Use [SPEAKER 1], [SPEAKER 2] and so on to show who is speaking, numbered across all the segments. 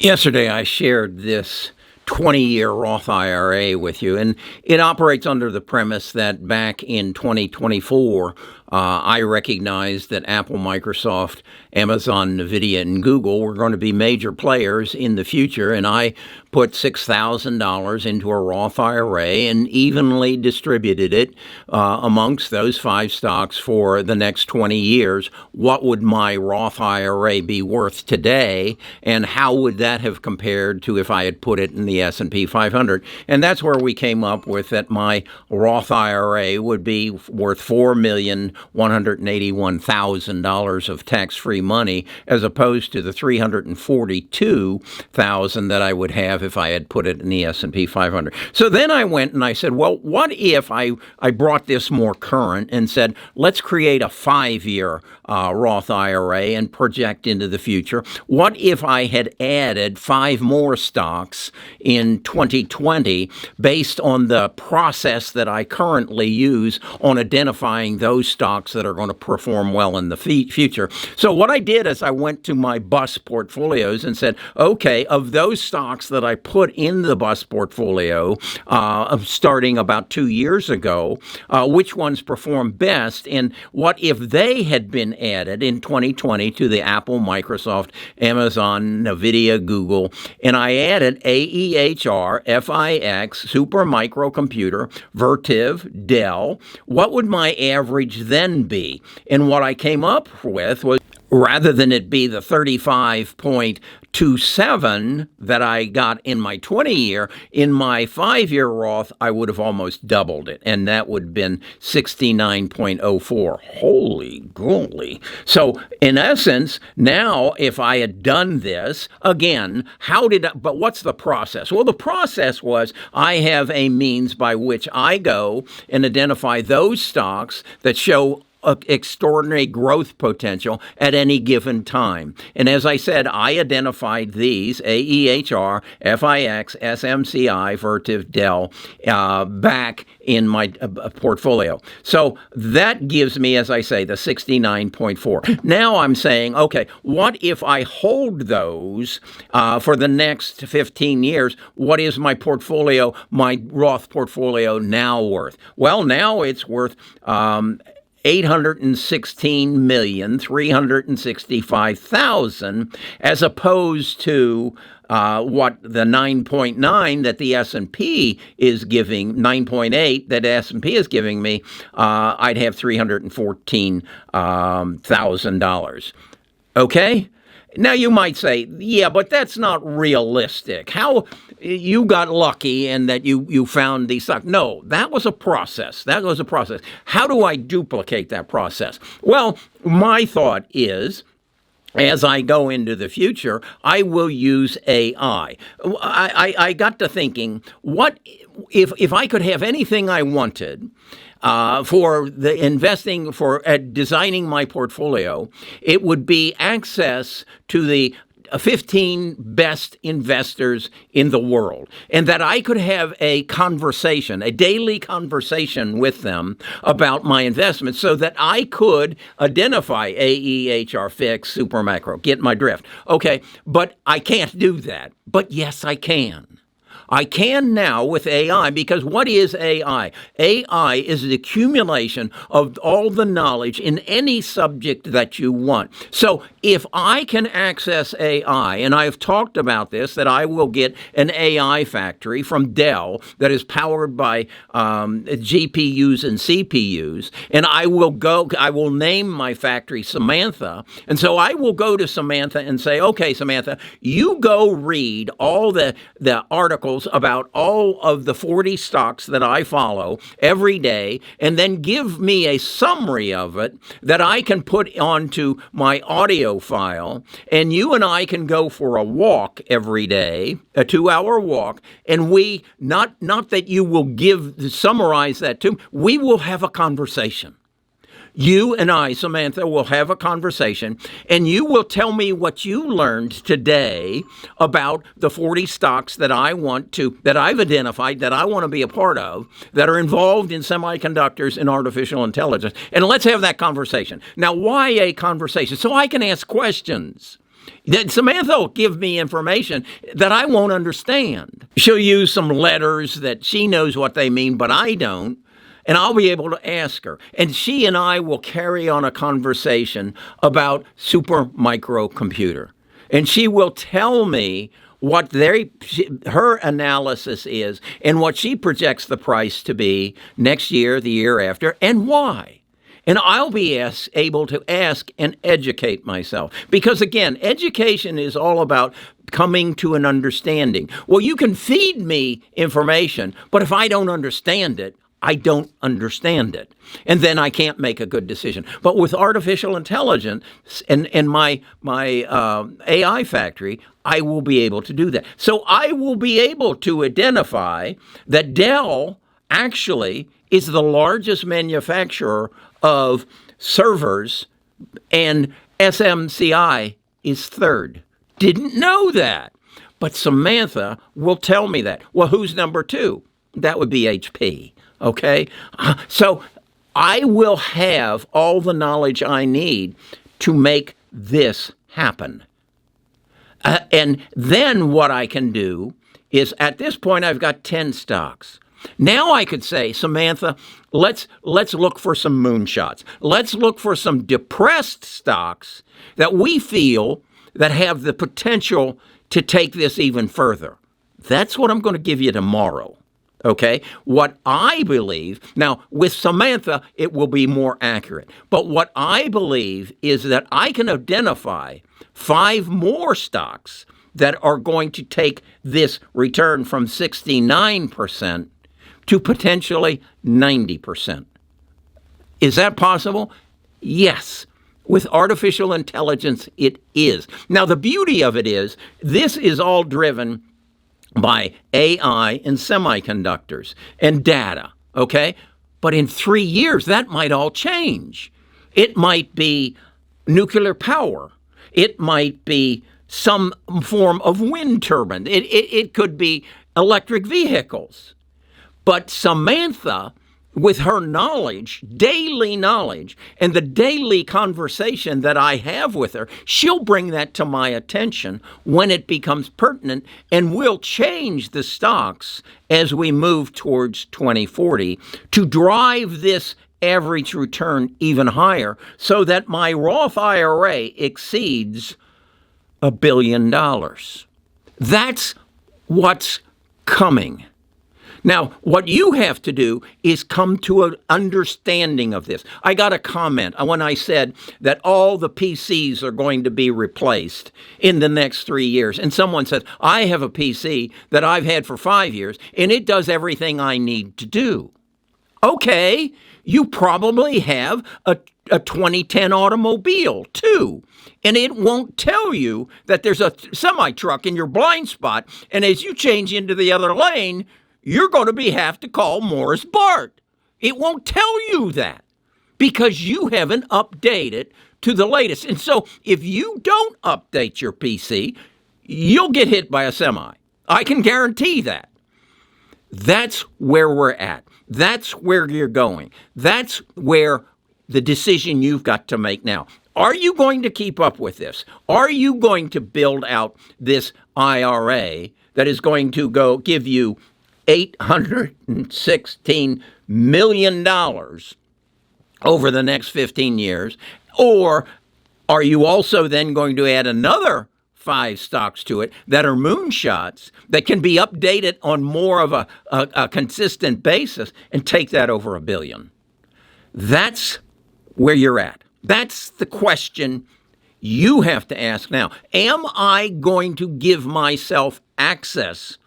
[SPEAKER 1] Yesterday, I shared this 20-year Roth IRA with you, and it operates under the premise that back in 2024, I recognized that Apple, Microsoft, Amazon, NVIDIA, and Google were going to be major players in the future, and I put $6,000 into a Roth IRA and evenly distributed it amongst those 5 stocks for the next 20 years. What would my Roth IRA be worth today, and how would that have compared to if I had put it in the S&P 500? And that's where we came up with that my Roth IRA would be worth $4,181,000 of tax-free money, as opposed to the $342,000 that I would have if I had put it in the S&P 500. So then I went and I said, well, what if I brought this more current and said, let's create a 5-year Roth IRA and project into the future? What if I had added 5 more stocks in 2020 based on the process that I currently use on identifying those stocks that are going to perform well in the future? So what I did is I went to my bus portfolios and said, okay, of those stocks that I put in the bus portfolio starting about 2 years ago, which ones perform best, and what if they had been added in 2020 to the Apple, Microsoft, Amazon, NVIDIA, Google, and I added AEHR, FIX, Supermicrocomputer, Vertiv, Dell, what would my average then be? And what I came up with was, rather than it be the 35.27 that I got in my 20-year, in my 5-year Roth, I would have almost doubled it, and that would have been 69.04. Holy moly. So, in essence, now, if I had done this, again, but what's the process? Well, the process was I have a means by which I go and identify those stocks that show extraordinary growth potential at any given time. And as I said, I identified these, AEHR, FIX, SMCI, Vertiv, Dell, back in my portfolio. So that gives me, as I say, the 69.4. Now I'm saying, okay, what if I hold those for the next 15 years? What is my portfolio, my Roth portfolio now worth? Well, now it's worth $816,365,000, as opposed to what the 9.9 that the S&P is giving, 9.8 that S&P is giving me. I'd have $314,000. Okay? Now you might say, yeah, but that's not realistic. How you got lucky and that you found these stocks? No, that was a process. That was a process. How do I duplicate that process? Well, my thought is, as I go into the future, I will use AI. I got to thinking, what if I could have anything I wanted for the investing, for designing my portfolio, it would be access to the 15 best investors in the world, and that I could have a conversation, a daily conversation with them about my investments, so that I could identify AEHR, FIX, Supermicro, get my drift. Okay, but I can't do that. But yes, I can. I can now with AI, because what is AI? AI is the accumulation of all the knowledge in any subject that you want. So if I can access AI, and I've talked about this, that I will get an AI factory from Dell that is powered by GPUs and CPUs, and I will name my factory Samantha, and so I will go to Samantha and say, okay, Samantha, you go read all the articles about all of the 40 stocks that I follow every day, and then give me a summary of it that I can put onto my audio file, and you and I can go for a walk every day, a 2-hour walk, and we, not that you will summarize that to me, we will have a conversation. You and I, Samantha, will have a conversation, and you will tell me what you learned today about the 40 stocks that I've identified, that I want to be a part of, that are involved in semiconductors and artificial intelligence. And let's have that conversation. Now, why a conversation? So I can ask questions. That Samantha will give me information that I won't understand. She'll use some letters that she knows what they mean, but I don't. And I'll be able to ask her. And she and I will carry on a conversation about super microcomputer. And she will tell me what her analysis is and what she projects the price to be next year, the year after, and why. And I'll be able to ask and educate myself. Because again, education is all about coming to an understanding. Well, you can feed me information, but if I don't understand it, I don't understand it. And then I can't make a good decision. But with artificial intelligence and my AI factory, I will be able to do that. So I will be able to identify that Dell actually is the largest manufacturer of servers and SMCI is third. Didn't know that. But Samantha will tell me that. Well, who's number two? That would be HP. Okay, so I will have all the knowledge I need to make this happen. And then what I can do is, at this point, I've got 10 stocks. Now I could say, Samantha, let's look for some moonshots. Let's look for some depressed stocks that we feel that have the potential to take this even further. That's what I'm going to give you tomorrow. Okay, what I believe, now with Samantha, it will be more accurate. But what I believe is that I can identify 5 more stocks that are going to take this return from 69% to potentially 90%. Is that possible? Yes. With artificial intelligence, it is. Now, the beauty of it is, this is all driven by AI and semiconductors and data, okay? But in 3 years, that might all change. It might be nuclear power. It might be some form of wind turbine. It could be electric vehicles. But Samantha, with her knowledge, daily knowledge, and the daily conversation that I have with her, she'll bring that to my attention when it becomes pertinent, and we'll change the stocks as we move towards 2040 to drive this average return even higher so that my Roth IRA exceeds $1 billion. That's what's coming. Now, what you have to do is come to an understanding of this. I got a comment when I said that all the PCs are going to be replaced in the next 3 years. And someone says, I have a PC that I've had for 5 years, and it does everything I need to do. Okay, you probably have a 2010 automobile, too. And it won't tell you that there's a semi-truck in your blind spot, and as you change into the other lane, you're going to have to call Morris Bart. It won't tell you that because you haven't updated to the latest. And so if you don't update your PC, you'll get hit by a semi. I can guarantee that. That's where we're at. That's where you're going. That's where the decision you've got to make now. Are you going to keep up with this? Are you going to build out this IRA that is going to give you $816 million over the next 15 years? Or are you also then going to add another 5 stocks to it that are moonshots that can be updated on more of a consistent basis and take that over $1 billion? That's where you're at. That's the question you have to ask now. Am I going to give myself access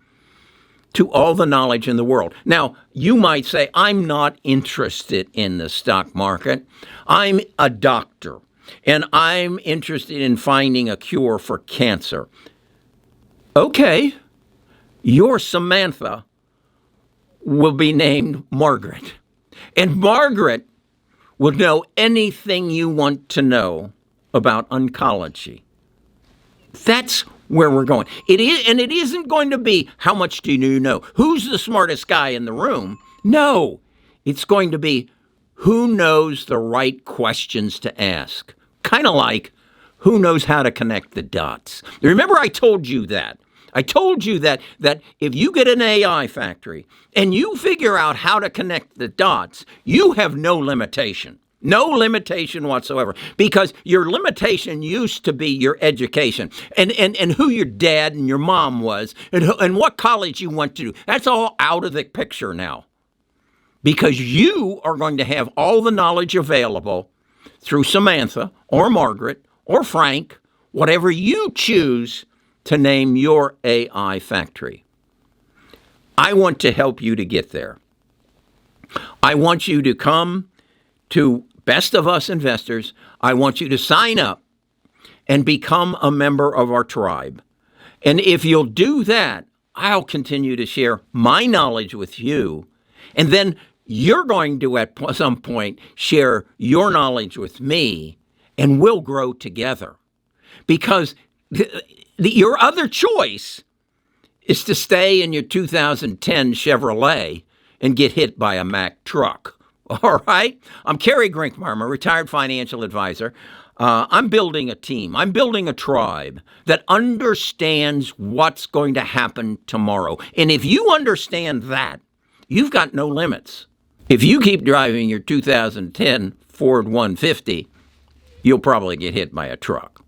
[SPEAKER 1] to all the knowledge in the world? Now, you might say, I'm not interested in the stock market. I'm a doctor, and I'm interested in finding a cure for cancer. Okay, your Samantha will be named Margaret, and Margaret will know anything you want to know about oncology. That's where we're going. It isn't going to be how much do you know? Who's the smartest guy in the room? No, it's going to be who knows the right questions to ask. Kind of like who knows how to connect the dots. Remember, I told you that. I told you that if you get an AI factory and you figure out how to connect the dots, you have no limitation. No limitation whatsoever, because your limitation used to be your education and who your dad and your mom was and what college you went to. That's all out of the picture now, because you are going to have all the knowledge available through Samantha or Margaret or Frank, whatever you choose to name your AI factory. I want to help you to get there. I want you to come to Best of Us Investors. I want you to sign up and become a member of our tribe. And if you'll do that, I'll continue to share my knowledge with you. And then you're going to, at some point, share your knowledge with me, and we'll grow together. Because your other choice is to stay in your 2010 Chevrolet and get hit by a Mack truck. All right? I'm Kerry Grinkmeyer. I'm a retired financial advisor. I'm building a team. I'm building a tribe that understands what's going to happen tomorrow. And if you understand that, you've got no limits. If you keep driving your 2010 Ford 150, you'll probably get hit by a truck.